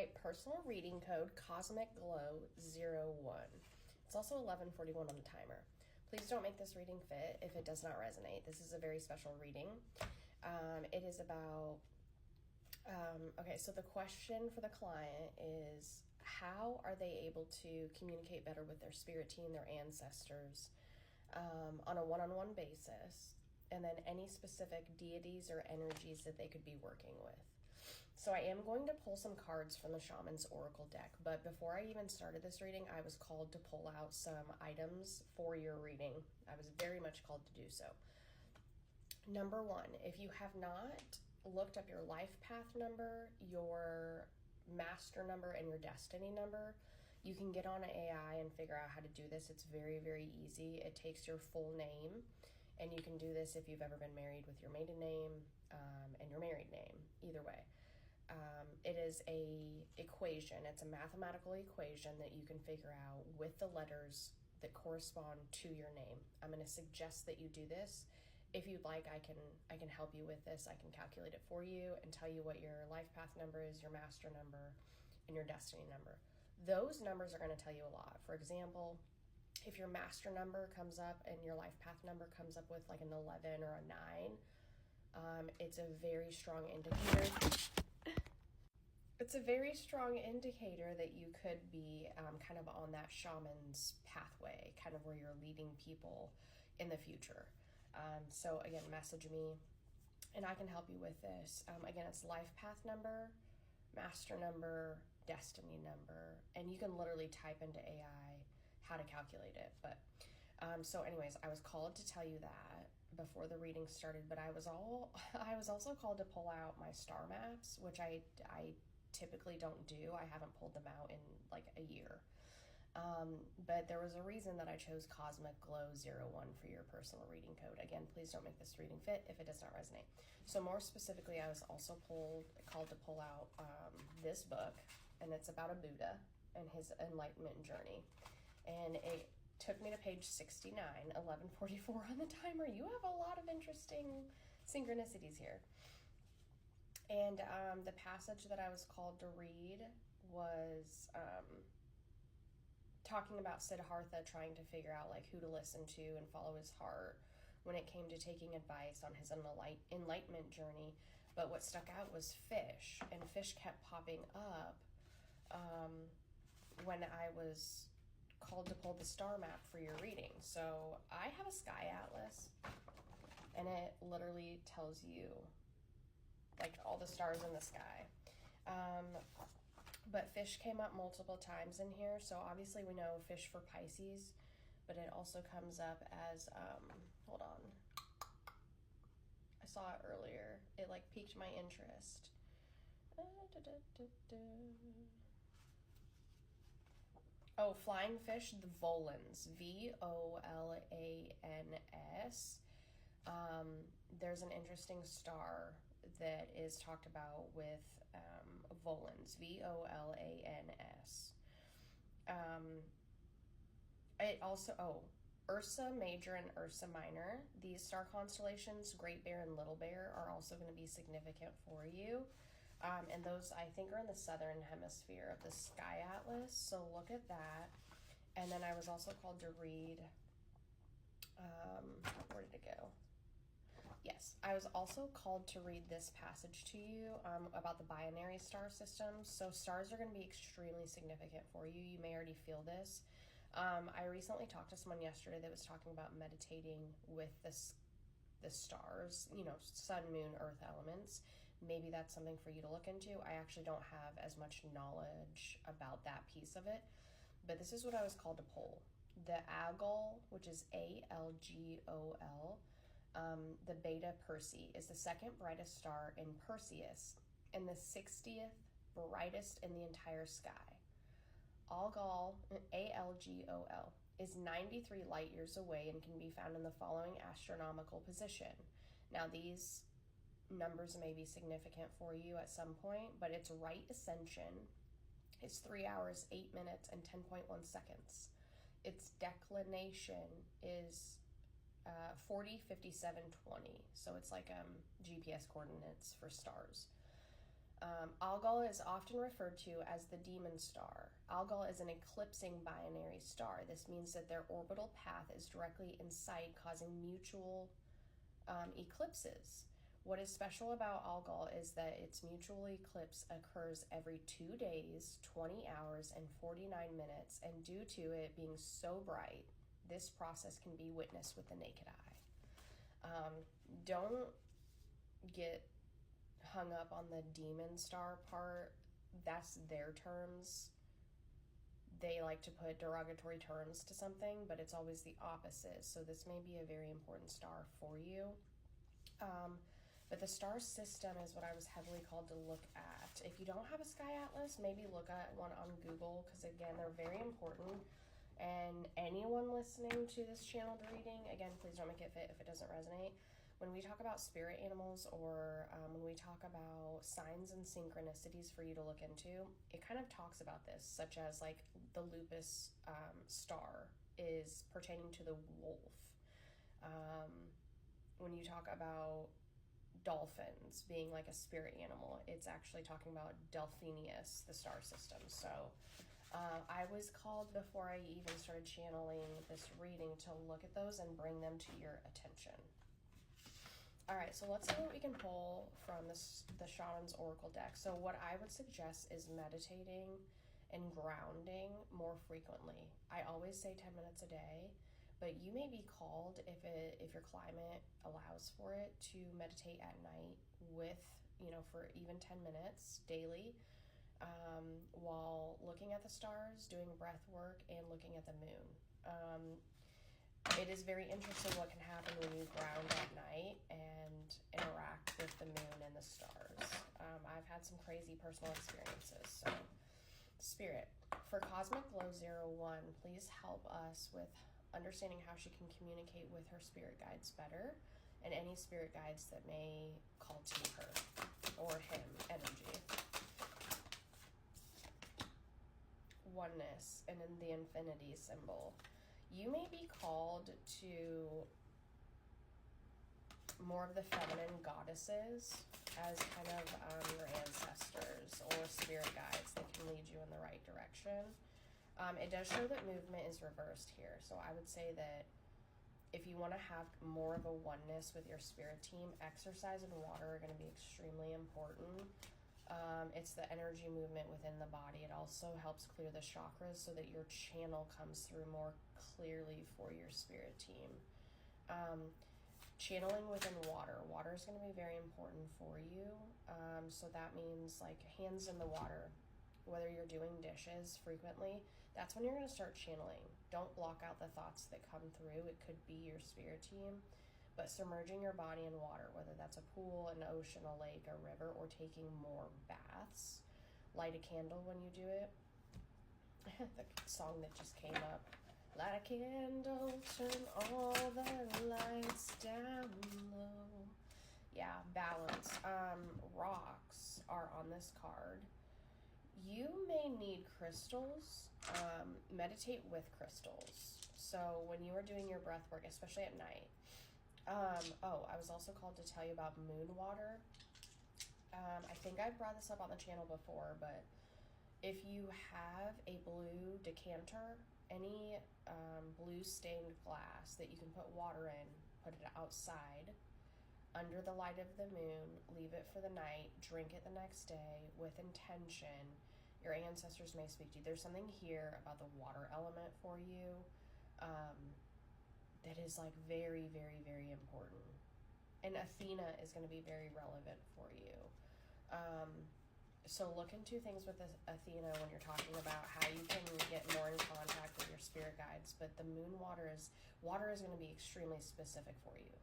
my personal reading code, CosmicGlow01. It's also 11:41 on the timer. Please don't make this reading fit if it does not resonate. This is a very special reading. It is about, okay, so the question for the client is, how are they able to communicate better with their spirit team, their ancestors, on a one-on-one basis, and then any specific deities or energies that they could be working with. So I am going to pull some cards from the Shaman's Oracle deck, but before I even started this reading, I was called to pull out some items for your reading. I was very much called to do so. Number one, if you have not looked up your life path number, your master number, and your destiny number, you can get on AI and figure out how to do this. It's very, very easy. It takes your full name, and you can do this if you've ever been married with your maiden name and your married name, either way. It is a equation. It's a mathematical equation that you can figure out with the letters that correspond to your name. I'm going to suggest that you do this. If you'd like, I can help you with this. I can calculate it for you and tell you what your life path number is, your master number, and your destiny number. Those numbers are going to tell you a lot. For example, if your master number comes up and your life path number comes up with like an 11 or a 9, it's a very strong indicator. It's a very strong indicator that you could be kind of on that shaman's pathway, kind of where you're leading people in the future. So again, message me and I can help you with this. Again, it's life path number, master number, destiny number, and you can literally type into AI how to calculate it. But so anyways, I was called to tell you that before the reading started, but I was also called to pull out my star maps, which I typically don't do. I haven't pulled them out in like a year. But there was a reason that I chose CosmicGlow01 for your personal reading code. Again, please don't make this reading fit if it does not resonate. So more specifically, I was also called to pull out this book, and it's about a Buddha and his enlightenment journey. And it took me to page 69, 11:44 on the timer. You have a lot of interesting synchronicities here. And the passage that I was called to read was talking about Siddhartha trying to figure out like who to listen to and follow his heart when it came to taking advice on his enlightenment journey. But what stuck out was fish, and fish kept popping up when I was called to pull the star map for your reading. So I have a sky atlas, and it literally tells you like all the stars in the sky. But fish came up multiple times in here. So obviously we know fish for Pisces, but it also comes up as, hold on. I saw it earlier. It like piqued my interest. Oh, flying fish, the Volans, Volans. There's an interesting star that is talked about with Volans, Volans. It also, Ursa Major and Ursa Minor, these star constellations, Great Bear and Little Bear, are also going to be significant for you. And those, I think, are in the southern hemisphere of the Sky Atlas, so look at that. And then I was also called to read, where did it go? Yes, I was also called to read this passage to you about the binary star systems. So stars are going to be extremely significant for you. You may already feel this. I recently talked to someone yesterday that was talking about meditating with the stars, you know, sun, moon, earth elements. Maybe that's something for you to look into. I actually don't have as much knowledge about that piece of it, but this is what I was called to pull. The Algol, which is Algol, the Beta Persei, is the second brightest star in Perseus and the 60th brightest in the entire sky. Algol, Algol, is 93 light years away and can be found in the following astronomical position. Now, these numbers may be significant for you at some point, but its right ascension is 3 hours, 8 minutes, and 10.1 seconds. Its declination is 40, 57, 20. So it's like GPS coordinates for stars. Algol is often referred to as the demon star. Algol is an eclipsing binary star. This means that their orbital path is directly in sight, causing mutual eclipses. What is special about Algol is that its mutual eclipse occurs every 2 days, 20 hours, and 49 minutes, and due to it being so bright, this process can be witnessed with the naked eye. Don't get hung up on the demon star part. That's their terms. They like to put derogatory terms to something, but it's always the opposite. So this may be a very important star for you. But the star system is what I was heavily called to look at. If you don't have a sky atlas, maybe look at one on Google, because again, they're very important. And anyone listening to this channeled reading, again, please don't make it fit if it doesn't resonate. When we talk about spirit animals, or when we talk about signs and synchronicities for you to look into, it kind of talks about this, such as like the lupus star is pertaining to the wolf. When you talk about dolphins being like a spirit animal, it's actually talking about Delphinius, the star system. So I was called, before I even started channeling this reading, to look at those and bring them to your attention. All right, so let's see what we can pull from the Shaman's Oracle deck. So what I would suggest is meditating and grounding more frequently. I always say 10 minutes a day, but you may be called, if your climate allows for it, to meditate at night with, for even 10 minutes daily, while looking at the stars, doing breath work, and looking at the moon. It is very interesting what can happen when you ground at night and interact with the moon and the stars. I've had some crazy personal experiences. So, Spirit, for CosmicGlow01, please help us with understanding how she can communicate with her spirit guides better, and any spirit guides that may call to her or him energy. Oneness, and in the infinity symbol. You may be called to more of the feminine goddesses as kind of your ancestors or spirit guides that can lead you in the right direction. It does show that movement is reversed here. So I would say that if you want to have more of a oneness with your spirit team, exercise and water are going to be extremely important. It's the energy movement within the body. It also helps clear the chakras so that your channel comes through more clearly for your spirit team. Channeling within water. Water is going to be very important for you. So that means like hands in the water. Whether you're doing dishes frequently, that's when you're going to start channeling. Don't block out the thoughts that come through. It could be your spirit team. But submerging your body in water, whether that's a pool, an ocean, a lake, a river, or taking more baths. Light a candle when you do it. The song that just came up. Light a candle, turn all the lights down low. Yeah, balance. Rocks are on this card. You may need crystals. Meditate with crystals. So when you are doing your breath work, especially at night. I was also called to tell you about moon water. I think I've brought this up on the channel before, but if you have a blue decanter, any blue stained glass that you can put water in, put it outside under the light of the moon, leave it for the night, drink it the next day with intention. Your ancestors may speak to you. There's something here about the water element for you. That is like very, very, very important. And Athena is going to be very relevant for you. So look into things with Athena when you're talking about how you can get more in contact with your spirit guides. But the moon water is going to be extremely specific for you.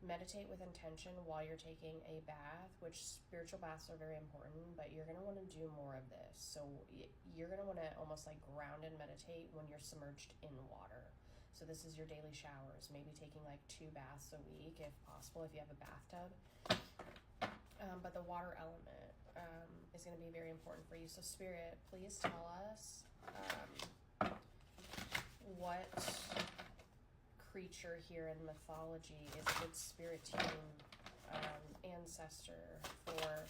Meditate with intention while you're taking a bath, which spiritual baths are very important, but you're going to want to do more of this. So you're going to want to almost like ground and meditate when you're submerged in water. So this is your daily showers, maybe taking like 2 baths a week if possible, if you have a bathtub. But the water element is going to be very important for you. So Spirit, please tell us what creature here in mythology is a good spirit team ancestor for